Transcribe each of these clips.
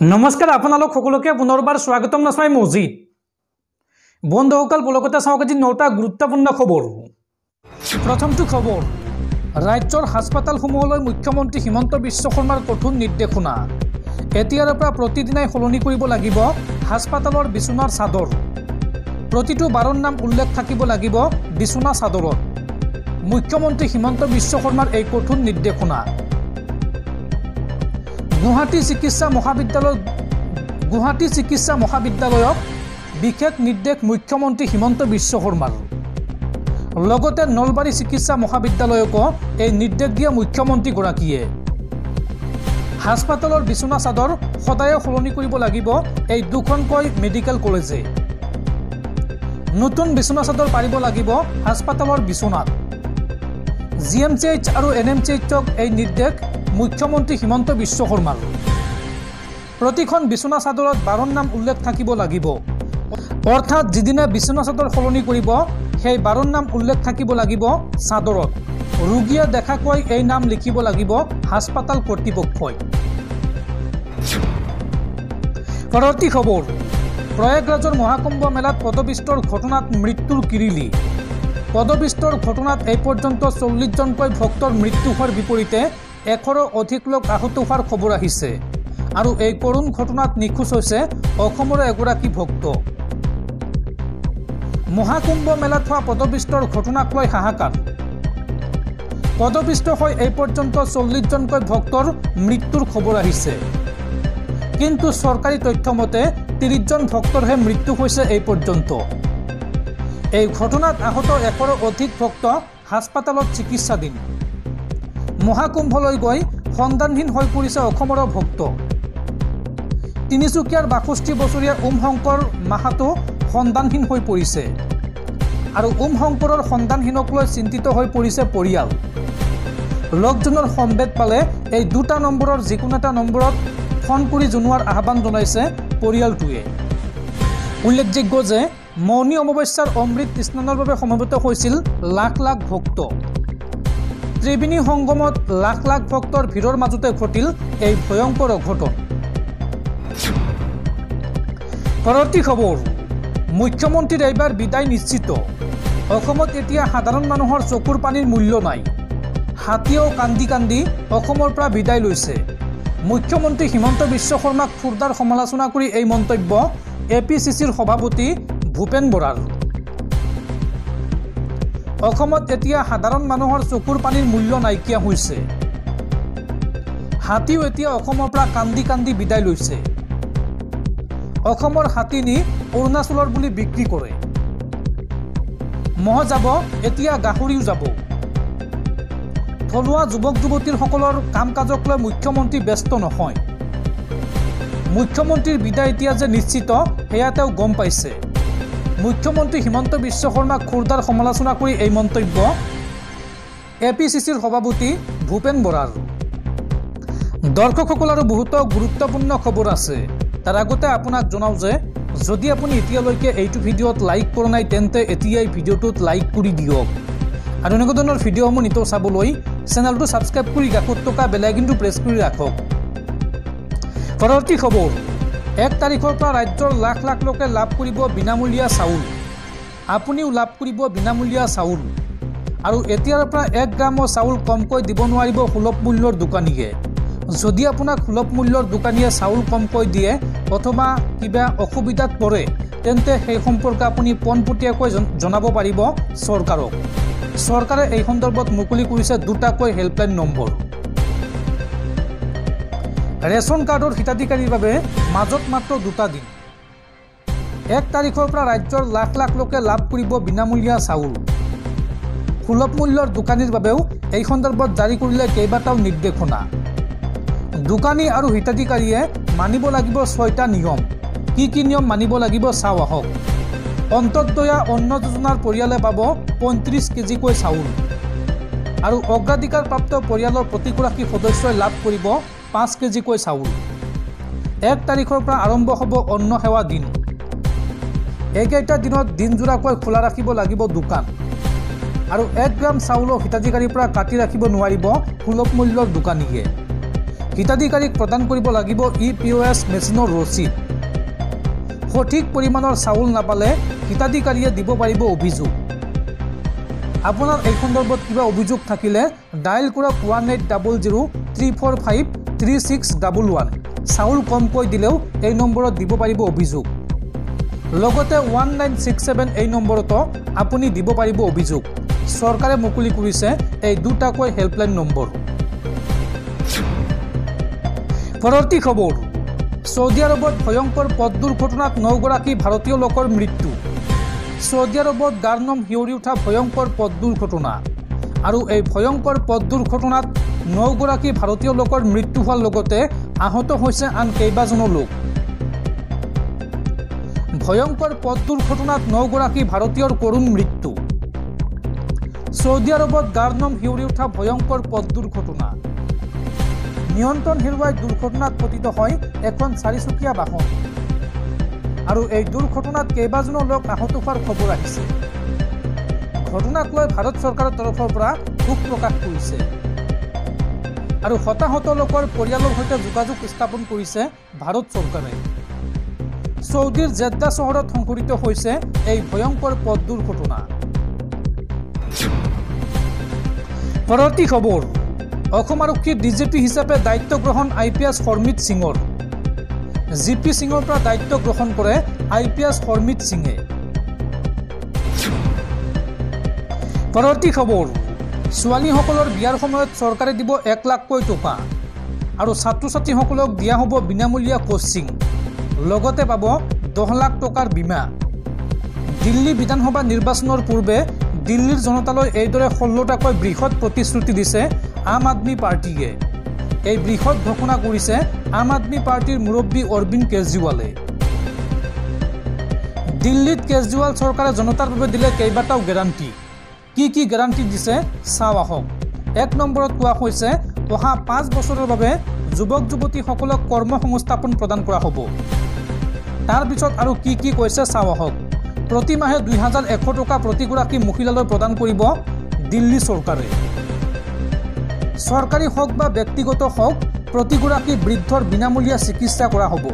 নমস্কাৰ আপোনালোক সকলোকে পুনৰবাৰ স্বাগতম নাছমাই মজিদ বন্ধুসকল বলকতে চাওক আজি 9টা গুৰুত্বপূৰ্ণ খবৰ। প্ৰথমটো খবৰ, ৰাজ্যৰ হাস্পাতালসমূহলৈ মুখ্যমন্ত্ৰী হিমন্ত বিশ্ব শৰ্মাৰ কঠোৰ নিৰ্দেশনা। এতিয়াৰ পৰা প্ৰতিদিনাই সলনি কৰিব লাগিব হাস্পাতালৰ বিছনাৰ চাদৰ। প্ৰতিটো বাৰৰ নাম উল্লেখ থাকিব লাগিব বিছনা চাদৰত। মুখ্যমন্ত্ৰী হিমন্ত বিশ্ব শৰ্মাৰ এই কঠোৰ নিৰ্দেশনা। গুৱাহাটী চিকিৎসা মহাবিদ্যালয়ক বিশেষ নিৰ্দেশ মুখ্যমন্ত্ৰী হিমন্ত বিশ্ব শৰ্মাৰ। লগতে নলবাৰী চিকিৎসা মহাবিদ্যালয়কো এই নিৰ্দেশ দিয়ে মুখ্যমন্ত্ৰীগৰাকীয়ে। হাস্পাতালৰ বিছনা চাদৰ সদায় সলনি কৰিব লাগিব এই দুখনকৈ মেডিকেল কলেজে। নতুন বিছনা চাদৰ পাৰিব লাগিব হাস্পাতালৰ বিছনাত। GMCH আৰু NMCHক এই নিৰ্দেশ মুখ্যমন্ত্ৰী হিমন্ত বিশ্ব শৰ্মাৰ। প্ৰতিখন বিছনা চাদৰত বাৰৰ নাম উল্লেখ থাকিব লাগিব। অৰ্থাৎ যিদিনা বিছনা চাদৰ সলনি কৰিব সেই বাৰৰ নাম উল্লেখ থাকিব লাগিব চাদৰত। ৰোগীয়ে দেখাকৈ এই নাম লিখিব লাগিব হাস্পাতাল কৰ্তৃপক্ষই। পৰৱৰ্তী খবৰ, প্ৰয়াগৰাজৰ মহাকুম্ভ মেলাত পদপিষ্টৰ ঘটনাত মৃত্যুৰ কিৰিলি। পদপিষ্টৰ ঘটনাত এই পৰ্যন্ত 40জনকৈ ভক্তৰ মৃত্যু হোৱাৰ বিপৰীতে 100ৰো অধিক লোক আহত হোৱাৰ খবৰ আহিছে। আৰু এই কৰুণ ঘটনাত নিখোজ হৈছে অসমৰে এগৰাকী ভক্ত। মহাকুম্ভ মেলাত হোৱা পদপিষ্টৰ ঘটনাক লৈ হাহাকাৰ। পদপিষ্ট হৈ এই পৰ্যন্ত 40জনকৈ ভক্তৰ মৃত্যুৰ খবৰ আহিছে। কিন্তু চৰকাৰী তথ্য মতে 30জন ভক্তৰহে মৃত্যু হৈছে এই পৰ্যন্ত। এই ঘটনাত আহত 100ৰো অধিক ভক্ত হাস্পাতালত চিকিৎসাধীন। মহাকুম্ভলৈ গৈ সন্ধানহীন হৈ পৰিছে অসমৰ ভক্ত। তিনিচুকীয়াৰ 62 বছৰীয়া শংকৰ মাহাতো সন্ধানহীন হৈ পৰিছে। আৰু শংকৰৰ সন্ধানহীনক লৈ চিন্তিত হৈ পৰিছে পৰিয়াল। লগজনৰ সম্বেদ পালে এই দুটা নম্বৰৰ যিকোনো এটা নম্বৰত ফোন কৰি জনোৱাৰ আহ্বান জনাইছে পৰিয়ালটোৱে। উল্লেখযোগ্য যে মৌনী অমাৱস্যাৰ অমৃত স্নানৰ বাবে সমবেত হৈছিল লাখ লাখ ভক্ত। ত্ৰিবেণী সংগমত লাখ লাখ ভক্তৰ ভিৰৰ মাজতে ঘটিল এই ভয়ংকৰ অঘটন। পৰৱৰ্তী খবৰ, মুখ্যমন্ত্ৰীৰ এইবাৰ বিদায় নিশ্চিত। অসমত এতিয়া সাধাৰণ মানুহৰ চকুৰ পানীৰ মূল্য নাই। হাতীয়েও কান্দি কান্দি অসমৰ পৰা বিদায় লৈছে। মুখ্যমন্ত্ৰী হিমন্ত বিশ্ব শৰ্মাক খুৰদাৰ সমালোচনা কৰি এই মন্তব্য APCCৰ সভাপতি ভূপেন বৰাৰ। অসমত এতিয়া সাধাৰণ মানুহৰ চকুৰ পানীৰ মূল্য নাইকিয়া হৈছে। হাতীও এতিয়া অসমৰ পৰা কান্দি কান্দি বিদায় লৈছে। অসমৰ হাতী নি অৰুণাচলৰ বুলি বিক্ৰী কৰে। মহ যাব, এতিয়া গাহৰিও যাব। থলুৱা যুৱক যুৱতীসকলৰ কাম কাজক লৈ মুখ্যমন্ত্ৰী ব্যস্ত নহয়। মুখ্যমন্ত্ৰীৰ বিদায় এতিয়া যে নিশ্চিত সেয়া তেওঁ গম পাইছে। মুখ্যমন্ত্ৰী হিমন্ত বিশ্ব শৰ্মাক খুৰদাৰ সমালোচনা কৰি এই মন্তব্য APCCৰ সভাপতি ভূপেন বৰাৰ। দৰ্শকসকল আৰু বহুতো গুৰুত্বপূৰ্ণ খবৰ আছে। তাৰ আগতে আপোনাক জনাওঁ যে যদি আপুনি এতিয়ালৈকে এইটো ভিডিঅ'ত লাইক কৰা নাই তেন্তে এতিয়াই ভিডিঅ'টোত লাইক কৰি দিয়ক। আৰু এনেকুৱা ধৰণৰ ভিডিঅ'সমূহ নিতৌ চাবলৈ চেনেলটো ছাবস্ক্ৰাইব কৰি কাষত থকা বেল আইকনটো প্ৰেছ কৰি ৰাখক। পৰৱৰ্তী খবৰ, 1 তাৰিখৰ পৰা ৰাজ্যৰ লাখ লাখ লোকে লাভ কৰিব বিনামূলীয়া চাউল। আপুনিও লাভ কৰিব বিনামূলীয়া চাউল। আৰু এতিয়াৰ পৰা 1 গ্ৰামৰ চাউল কমকৈ দিব নোৱাৰিব সুলভ মূল্যৰ দোকানীয়ে। যদি আপোনাক সুলভ মূল্যৰ দোকানীয়ে চাউল কমকৈ দিয়ে অথবা কিবা অসুবিধাত পৰে তেন্তে সেই সম্পৰ্কে আপুনি পোনপটীয়াকৈ জনাব পাৰিব চৰকাৰক। চৰকাৰে এই সন্দৰ্ভত মুকলি কৰিছে 2টাকৈ হেল্পলাইন নম্বৰ। ৰেচন কাৰ্ডৰ হিতাধিকাৰীৰ বাবে মাজত মাত্ৰ 2টা দিন। 1 তাৰিখৰ পৰা ৰাজ্যৰ লাখ লাখ লোকে লাভ কৰিব বিনামূলীয়া চাউল। সুলভ মূল্যৰ দোকানীৰ বাবেও এই সন্দৰ্ভত জাৰি কৰিলে কেইবাটাও নিৰ্দেশনা। দোকানী আৰু হিতাধিকাৰীয়ে মানিব লাগিব 6টা নিয়ম। কি নিয়ম মানিব লাগিব চাওঁ আহক। অন্তৰ্দয়া অন্ন যোজনাৰ পৰিয়ালে পাব 35 কেজিকৈ চাউল। আৰু অগ্ৰাধিকাৰপ্ৰাপ্ত পৰিয়ালৰ প্ৰতিগৰাকী সদস্যই লাভ কৰিব 5 কেজিকৈ চাউল। 1 তাৰিখৰ পৰা আৰম্ভ হ'ব অন্ন সেৱা দিন। এইকেইটা দিনত দিনজোৰাকৈ খোলা ৰাখিব লাগিব দোকান। আৰু 1 গ্ৰাম চাউলৰ হিতাধিকাৰীৰ পৰা কাটি ৰাখিব নোৱাৰিব সুলভ মূল্যৰ দোকানীয়ে। হিতাধিকাৰীক প্ৰদান কৰিব লাগিব EPOS মেচিনৰ ৰচিদ। সঠিক পৰিমাণৰ চাউল নাপালে হিতাধিকাৰীয়ে দিব পাৰিব অভিযোগ। আপোনাৰ এই সন্দৰ্ভত কিবা অভিযোগ থাকিলে ডায়েল কৰক 1800-345-3611। চাউল কমকৈ দিলেও এই নম্বৰত দিব পাৰিব অভিযোগ। লগতে 1967 এই নম্বৰতো আপুনি দিব পাৰিব অভিযোগ। চৰকাৰে মুকলি কৰিছে এই দুটাকৈ হেল্পলাইন নম্বৰ। পৰৱৰ্তী খবৰ, ছৌদি আৰবত ভয়ংকৰ পথ দুৰ্ঘটনাত 9 গৰাকী ভাৰতীয় লোকৰ মৃত্যু। ছৌদি আৰবত গাৰ্নম শিয়ৰি উঠা ভয়ংকৰ পথ দুৰ্ঘটনা, আৰু এই ভয়ংকৰ পথ দুৰ্ঘটনাত 9 গৰাকী ভাৰতীয় লোকৰ মৃত্যু হোৱাৰ লগতে আহত হৈছে আন কেইবাজনো লোক। ভয়ংকৰ পথ দুৰ্ঘটনাত 9 গৰাকী ভাৰতীয়ৰ কৰুণ মৃত্যু। ছৌদি আৰবত গাৰ্নম শিয়ৰি উঠা ভয়ংকৰ পথ দুৰ্ঘটনা। নিয়ন্ত্ৰণ হেৰুৱাই দুৰ্ঘটনাত পতিত হয় এখন 4চকীয়া বাহন, আৰু এই দুৰ্ঘটনাত কেইবাজনো লোক আহত হোৱাৰ খবৰ আহিছে। ঘটনাক লৈ ভাৰত চৰকাৰৰ তৰফৰ পৰা দুখ প্ৰকাশ কৰিছে, আৰু হতাহত লোকৰ পৰিয়ালৰ সৈতে যোগাযোগ স্থাপন কৰিছে ভাৰত চৰকাৰে। ছৌদিৰ জেদ্দা চহৰত সংঘটিত হৈছে এই ভয়ংকৰ পথ দুৰ্ঘটনা। পৰৱৰ্তী খবৰ, অসম আৰক্ষীৰ DGP হিচাপে দায়িত্ব গ্ৰহণ IPS হৰমিত সিঙৰ। GP সিঙৰ পৰা দায়িত্ব গ্ৰহণ কৰে IPS হৰমিত সিঙে। পৰৱৰ্তী খবৰ, ছোৱালীসকলৰ বিয়াৰ সময়ত চৰকাৰে দিব 1 লাখকৈ টকা, আৰু ছাত্ৰ ছাত্ৰীসকলক দিয়া হ'ব বিনামূলীয়া কোচিং, লগতে পাব 10 লাখ টকাৰ বীমা। দিল্লী বিধানসভা নিৰ্বাচনৰ পূৰ্বে দিল্লীৰ জনতালৈ এইদৰে 16টাকৈ বৃহৎ প্ৰতিশ্ৰুতি দিছে আম আদমি পাৰ্টিয়ে। এই বৃহৎ ঘোষণা কৰিছে আম আদমি পাৰ্টিৰ মুৰব্বী অৰবিন্দ কেজৰিৱালে। দিল্লীত কেজৰিৱাল চৰকাৰে জনতাৰ বাবে দিলে কেইবাটাও গেৰাণ্টি। কি কি গেৰাণ্টি দিছে চাওঁ আহক। 1 নম্বৰত কোৱা হৈছে অহা 5 বছৰৰ বাবে যুৱক যুৱতীসকলক কৰ্মসংস্থাপন প্ৰদান কৰা হ'ব। তাৰ পিছত আৰু কি কি কৈছে চাওঁ আহক। প্ৰতি মাহে 2100 টকা প্ৰতিগৰাকী মহিলালৈ প্ৰদান কৰিব দিল্লী চৰকাৰে। চৰকাৰী হওক বা ব্যক্তিগত হওক, প্ৰতিগৰাকী বৃদ্ধৰ বিনামূলীয়া চিকিৎসা কৰা হ'ব।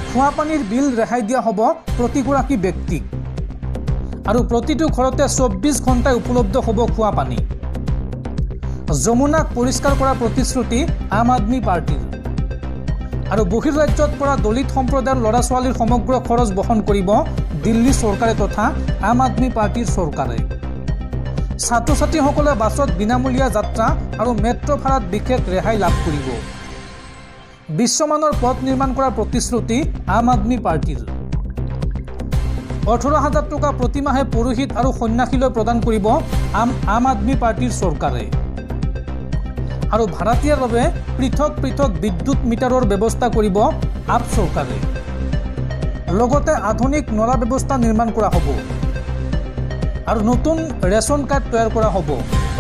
খোৱাপানীৰ বিল ৰেহাই দিয়া হ'ব প্ৰতিগৰাকী ব্যক্তিক, আৰু প্ৰতিটো ঘৰতে 24 ঘণ্টাই উপলব্ধ হ'ব খোৱাপানী। যমুনাক পৰিষ্কাৰ কৰা প্ৰতিশ্ৰুতি আম আদমি পাৰ্টিৰ, আৰু বহিৰ্ৰাজ্যত পৰা দলিত সম্প্ৰদায়ৰ ল'ৰা ছোৱালীৰ সমগ্ৰ খৰচ বহন কৰিব দিল্লী চৰকাৰে তথা আম আদমি পাৰ্টিৰ চৰকাৰে। ছাত্ৰ ছাত্ৰীসকলে বাছত বিনামূলীয়া যাত্ৰা আৰু মেট্ৰ' ভাড়াত বিশেষ ৰেহাই লাভ কৰিব। বিশ্বমানৰ পথ নিৰ্মাণ কৰাৰ প্ৰতিশ্ৰুতি আম আদমি পাৰ্টিৰ। 18,000 টকা প্ৰতিমাহে পুৰোহিত আৰু সন্যাসীলৈ প্ৰদান কৰিব আম আদমি পাৰ্টিৰ চৰকাৰে। আৰু ভাড়াতীয়াৰ বাবে পৃথক পৃথক বিদ্যুৎ মিটাৰৰ ব্যৱস্থা কৰিব আপ চৰকাৰে। লগতে আধুনিক নলা ব্যৱস্থা নিৰ্মাণ কৰা হ'ব, আৰু নতুন ৰেচন কাৰ্ড তৈয়াৰ কৰা হ'ব।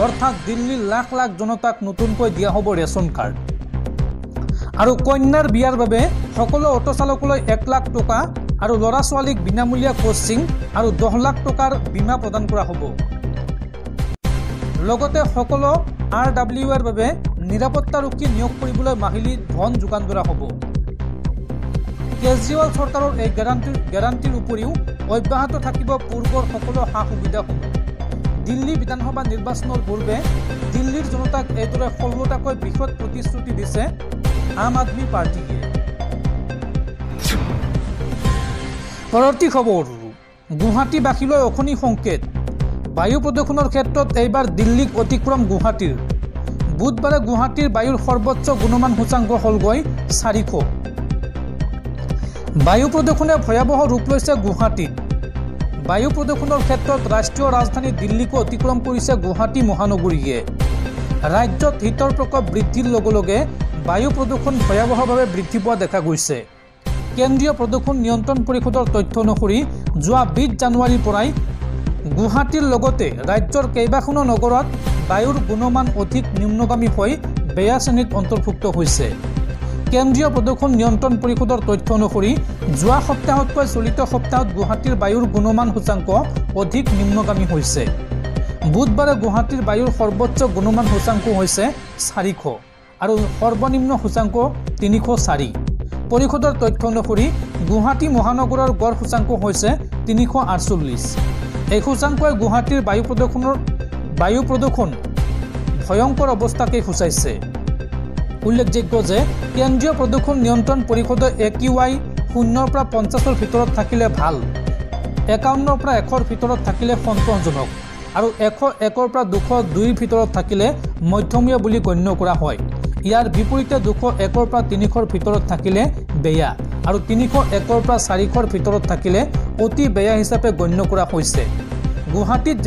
অৰ্থাৎ দিল্লীৰ লাখ লাখ জনতাক নতুনকৈ দিয়া হ'ব ৰেচন কাৰ্ড। আৰু কন্যাৰ বিয়াৰ বাবে সকলো অটো চালকলৈ 1 লাখ টকা, আৰু ল'ৰা ছোৱালীক বিনামূলীয়া কোচিং আৰু 10 লাখ টকাৰ বীমা প্ৰদান কৰা হ'ব। লগতে সকলো RWৰ বাবে নিৰাপত্তাৰক্ষী নিয়োগ কৰিবলৈ মাহিলী ধন যোগান ধৰা হ'ব। কেজৰিৱাল চৰকাৰৰ এই গেৰাণ্টিৰ উপৰিও অব্যাহত থাকিব পূৰ্বৰ সকলো সা সুবিধাসমূহ। দিল্লী বিধানসভা নিৰ্বাচনৰ পূৰ্বে দিল্লীৰ জনতাক এইদৰে 16টাকৈ বৃহৎ প্ৰতিশ্ৰুতি দিছে আম আদমি পাৰ্টিয়ে। পৰৱৰ্তী খবৰ, গুৱাহাটীবাসীলৈ অশনি সংকেত। বায়ু প্ৰদূষণৰ ক্ষেত্ৰত এইবাৰ দিল্লীক অতিক্ৰম গুৱাহাটীৰ। বুধবাৰে গুৱাহাটীৰ বায়ুৰ সৰ্বোচ্চ গুণমান সূচাংক হ'লগৈ 400। বায়ু প্ৰদূষণে ভয়াৱহ ৰূপ লৈছে গুৱাহাটীত। বায়ু প্ৰদূষণৰ ক্ষেত্ৰত ৰাষ্ট্ৰীয় ৰাজধানী দিল্লীকো অতিক্ৰম কৰিছে গুৱাহাটী মহানগৰীয়ে। ৰাজ্যত শীতৰ প্ৰকোপ বৃদ্ধিৰ লগে লগে বায়ু প্ৰদূষণ ভয়াৱহভাৱে বৃদ্ধি পোৱা দেখা গৈছে। কেন্দ্ৰীয় প্ৰদূষণ নিয়ন্ত্ৰণ পৰিষদৰ তথ্য অনুসৰি যোৱা 20 জানুৱাৰীৰ পৰাই গুৱাহাটীৰ লগতে ৰাজ্যৰ কেইবাখনো নগৰত বায়ুৰ গুণমান অধিক নিম্নগামী হৈ বেয়া শ্ৰেণীত অন্তৰ্ভুক্ত হৈছে। কেন্দ্ৰীয় প্ৰদূষণ নিয়ন্ত্ৰণ পৰিষদৰ তথ্য অনুসৰি যোৱা সপ্তাহতকৈ চলিত সপ্তাহত গুৱাহাটীৰ বায়ুৰ গুণমান সূচাংক অধিক নিম্নগামী হৈছে। বুধবাৰে গুৱাহাটীৰ বায়ুৰ সৰ্বোচ্চ গুণমান সূচাংক হৈছে 400, আৰু সৰ্বনিম্ন সূচাংক 304। পৰিষদৰ তথ্য অনুসৰি গুৱাহাটী মহানগৰৰ গড় সূচাংক হৈছে 348। এই সূচাংকই গুৱাহাটীৰ বায়ু প্ৰদূষণ ভয়ংকৰ অৱস্থাকে সূচাইছে। উল্লেখযোগ্য যে কেন্দ্ৰীয় প্ৰদূষণ নিয়ন্ত্ৰণ পৰিষদে AQI 0 পৰা 50ৰ ভিতৰত থাকিলে ভাল, 51 পৰা 100ৰ ভিতৰত থাকিলে সন্তোষজনক আৰু 101 পৰা 202ৰ ভিতৰত থাকিলে মধ্যমীয়া বুলি গণ্য কৰা হয়। ইয়াৰ বিপৰীতে 201 পৰা 300ৰ ভিতৰত থাকিলে বেয়া আৰু 301 পৰা 400ৰ ভিতৰত থাকিলে অতি বেয়া হিচাপে গণ্য কৰা হৈছে। গুৱাহাটীত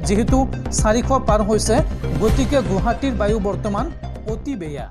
যেহেতু 400 পাৰ হৈছে, গতিকে গুৱাহাটীৰ বায়ু বৰ্তমান অতি বেয়া।